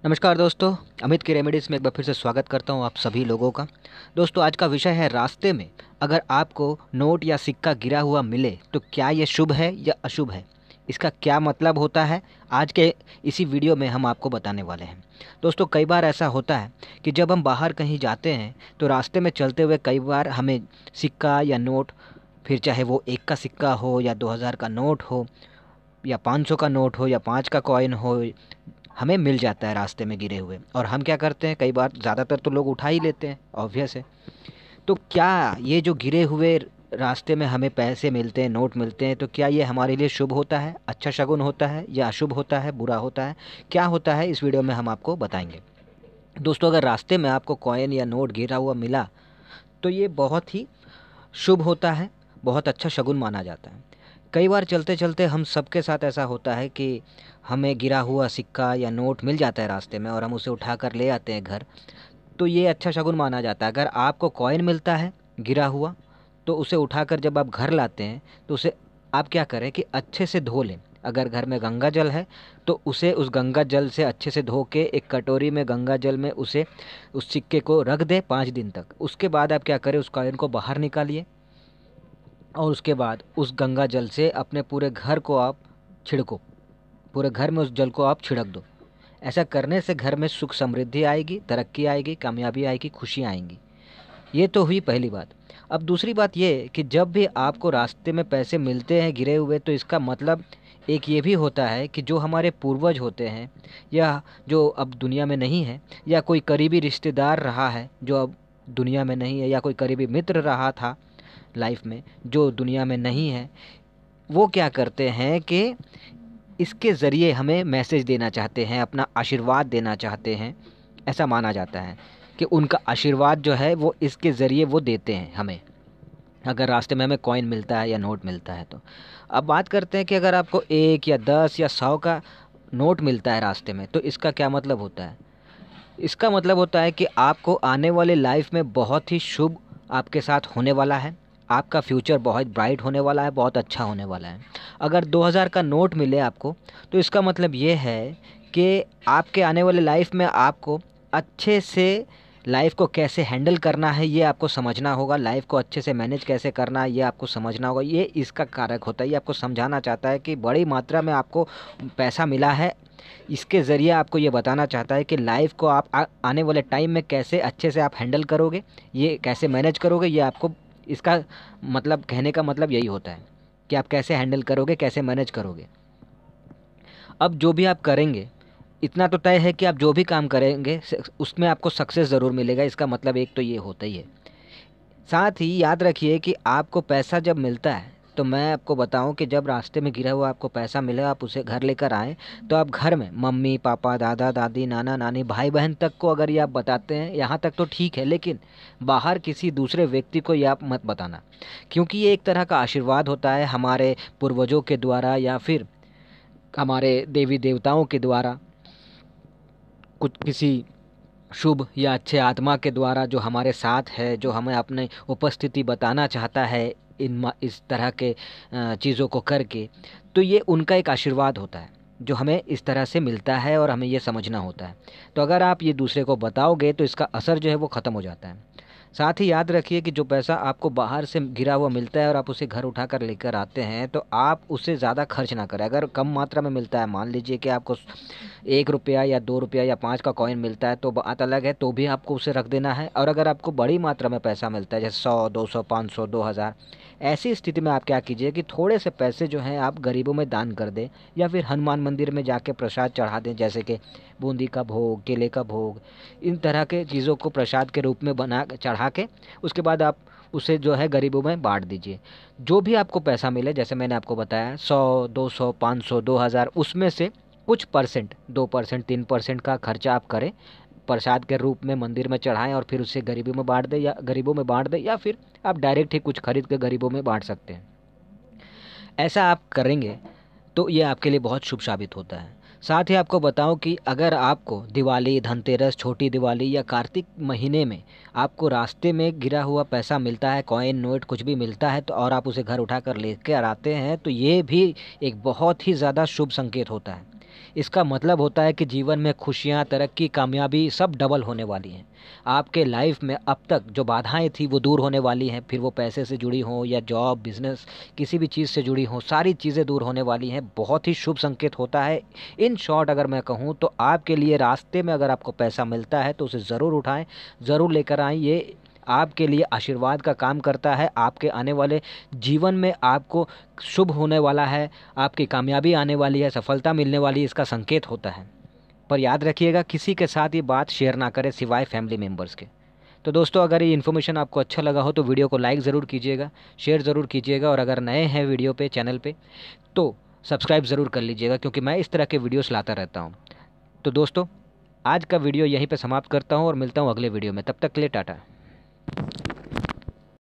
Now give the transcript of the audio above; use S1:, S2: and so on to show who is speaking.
S1: नमस्कार दोस्तों, अमित की रेमेडीज़ में एक बार फिर से स्वागत करता हूं आप सभी लोगों का। दोस्तों, आज का विषय है रास्ते में अगर आपको नोट या सिक्का गिरा हुआ मिले तो क्या ये शुभ है या अशुभ है? इसका क्या मतलब होता है? आज के इसी वीडियो में हम आपको बताने वाले हैं। दोस्तों, कई बार ऐसा होता है कि जब हम बाहर कहीं जाते हैं तो रास्ते में चलते हुए कई बार हमें सिक्का या नोट, फिर चाहे वो 1 का सिक्का हो या 2000 का नोट हो या 500 का नोट हो या 5 का कॉइन हो, हमें मिल जाता है रास्ते में गिरे हुए। और हम क्या करते हैं, कई बार ज़्यादातर तो लोग उठा ही लेते हैं, ऑब्वियस है। तो क्या ये जो गिरे हुए रास्ते में हमें पैसे मिलते हैं, नोट मिलते हैं, तो क्या ये हमारे लिए शुभ होता है, अच्छा शगुन होता है, या अशुभ होता है, बुरा होता है? क्या होता है, इस वीडियो में हम आपको बताएंगे। दोस्तों, अगर रास्ते में आपको कॉइन या नोट गिरा हुआ मिला तो ये बहुत ही शुभ होता है, बहुत अच्छा शगुन माना जाता है। कई बार चलते-चलते हम सबके साथ ऐसा होता है कि हमें गिरा हुआ सिक्का या नोट मिल जाता है रास्ते में और हम उसे उठाकर ले आते हैं घर, तो ये अच्छा शगुन माना जाता है। अगर आपको कॉइन मिलता है गिरा हुआ, तो उसे उठाकर जब आप घर लाते हैं, तो उसे आप क्या करें कि अच्छे से धो लें। अगर घर में गंगा जल है, तो उसे उस गंगा जल से अच्छे से धो के एक कटोरी में गंगा जल में उसे उस सिक्के को रख दें 5 दिन तक। उसके बाद आप क्या करें, उस कॉइन को बाहर निकालिए और उसके बाद उस गंगा जल से अपने पूरे घर को आप छिड़को। पूरे घर में उस जल को आप छिड़क दो। ऐसा करने से घर में सुख समृद्धि आएगी, तरक्की आएगी, कामयाबी आएगी, खुशियाँ आएंगी। ये तो हुई पहली बात। अब दूसरी बात ये कि जब भी आपको रास्ते में पैसे मिलते हैं गिरे हुए, तो इसका मतलब एक ये भी होता है कि जो हमारे पूर्वज होते हैं या जो अब दुनिया में नहीं है, या कोई करीबी रिश्तेदार रहा है जो अब दुनिया में नहीं है, या कोई करीबी मित्र रहा था लाइफ में जो दुनिया में नहीं है, वो क्या करते हैं कि इसके ज़रिए हमें मैसेज देना चाहते हैं, अपना आशीर्वाद देना चाहते हैं। ऐसा माना जाता है कि उनका आशीर्वाद जो है वो इसके ज़रिए वो देते हैं हमें, अगर रास्ते में हमें कॉइन मिलता है या नोट मिलता है तो। अब बात करते हैं कि अगर आपको 1 या 10 या 100 का नोट मिलता है रास्ते में, तो इसका क्या मतलब होता है? इसका मतलब होता है कि आपको आने वाले लाइफ में बहुत ही शुभ आपके साथ होने वाला है। आपका फ्यूचर बहुत ब्राइट होने वाला है, बहुत अच्छा होने वाला है। अगर 2000 का नोट मिले आपको, तो इसका मतलब ये है कि आपके आने वाले लाइफ में आपको अच्छे से लाइफ को कैसे हैंडल करना है ये आपको समझना होगा। लाइफ को अच्छे से मैनेज कैसे करना है ये आपको समझना होगा। ये इसका कारक होता है। ये आपको समझाना चाहता है कि बड़ी मात्रा में आपको पैसा मिला है। इसके ज़रिए आपको ये बताना चाहता है कि लाइफ को आप आने वाले टाइम में कैसे अच्छे से आप हैंडल करोगे, ये कैसे मैनेज करोगे, ये आपको इसका मतलब कहने का मतलब यही होता है कि आप कैसे हैंडल करोगे, कैसे मैनेज करोगे। अब जो भी आप करेंगे, इतना तो तय है कि आप जो भी काम करेंगे उसमें आपको सक्सेस ज़रूर मिलेगा। इसका मतलब एक तो ये होता ही है। साथ ही याद रखिए कि आपको पैसा जब मिलता है, तो मैं आपको बताऊं कि जब रास्ते में गिरा हुआ आपको पैसा मिले, आप उसे घर लेकर आएँ, तो आप घर में मम्मी पापा, दादा दादी, नाना नानी, भाई बहन तक को अगर ये आप बताते हैं, यहाँ तक तो ठीक है, लेकिन बाहर किसी दूसरे व्यक्ति को ये आप मत बताना। क्योंकि ये एक तरह का आशीर्वाद होता है हमारे पूर्वजों के द्वारा या फिर हमारे देवी देवताओं के द्वारा, कुछ किसी शुभ या अच्छे आत्मा के द्वारा जो हमारे साथ है, जो हमें अपनी उपस्थिति बताना चाहता है इस तरह के चीज़ों को करके। तो ये उनका एक आशीर्वाद होता है जो हमें इस तरह से मिलता है और हमें ये समझना होता है। तो अगर आप ये दूसरे को बताओगे तो इसका असर जो है वो ख़त्म हो जाता है। साथ ही याद रखिए कि जो पैसा आपको बाहर से गिरा हुआ मिलता है और आप उसे घर उठाकर लेकर आते हैं, तो आप उससे ज़्यादा खर्च ना करें। अगर कम मात्रा में मिलता है, मान लीजिए कि आपको 1 रुपया या 2 रुपया या 5 का कॉइन मिलता है, तो बात अलग है, तो भी आपको उसे रख देना है। और अगर आपको बड़ी मात्रा में पैसा मिलता है, जैसे 100, 200, 500, 2000, ऐसी स्थिति में आप क्या कीजिए कि थोड़े से पैसे जो हैं आप गरीबों में दान कर दें, या फिर हनुमान मंदिर में जाके प्रसाद चढ़ा दें, जैसे कि बूंदी का भोग, केले का भोग, इन तरह के चीज़ों को प्रसाद के रूप में बना चढ़ा के उसके बाद आप उसे जो है गरीबों में बांट दीजिए। जो भी आपको पैसा मिले, जैसे मैंने आपको बताया 100, 200, 500, 2000, उसमें से कुछ परसेंट, 2%, 3% का खर्चा आप करें, प्रसाद के रूप में मंदिर में चढ़ाएं और फिर उसे गरीबों में बांट दें, या फिर आप डायरेक्ट ही कुछ खरीद के गरीबों में बांट सकते हैं। ऐसा आप करेंगे तो ये आपके लिए बहुत शुभ साबित होता है। साथ ही आपको बताऊं कि अगर आपको दिवाली, धनतेरस, छोटी दिवाली या कार्तिक महीने में आपको रास्ते में गिरा हुआ पैसा मिलता है, कॉइन, नोट कुछ भी मिलता है, तो और आप उसे घर उठाकर लेकर आते हैं, तो ये भी एक बहुत ही ज़्यादा शुभ संकेत होता है। इसका मतलब होता है कि जीवन में खुशियाँ, तरक्की, कामयाबी सब डबल होने वाली हैं। आपके लाइफ में अब तक जो बाधाएं थी वो दूर होने वाली हैं, फिर वो पैसे से जुड़ी हों या जॉब, बिजनेस, किसी भी चीज़ से जुड़ी हों, सारी चीज़ें दूर होने वाली हैं। बहुत ही शुभ संकेत होता है। इन शॉर्ट अगर मैं कहूँ तो आपके लिए रास्ते में अगर आपको पैसा मिलता है तो उसे ज़रूर उठाएं, ज़रूर लेकर आएँ। ये आपके लिए आशीर्वाद का काम करता है। आपके आने वाले जीवन में आपको शुभ होने वाला है, आपकी कामयाबी आने वाली है, सफलता मिलने वाली है, इसका संकेत होता है। पर याद रखिएगा, किसी के साथ ये बात शेयर ना करें सिवाय फैमिली मेम्बर्स के। तो दोस्तों, अगर ये इन्फॉर्मेशन आपको अच्छा लगा हो तो वीडियो को लाइक ज़रूर कीजिएगा, शेयर ज़रूर कीजिएगा, और अगर नए हैं वीडियो पे, चैनल पे, तो सब्सक्राइब ज़रूर कर लीजिएगा, क्योंकि मैं इस तरह के वीडियोस लाता रहता हूँ। तो दोस्तों, आज का वीडियो यहीं पे समाप्त करता हूँ और मिलता हूँ अगले वीडियो में। तब तक के लिए टाटा।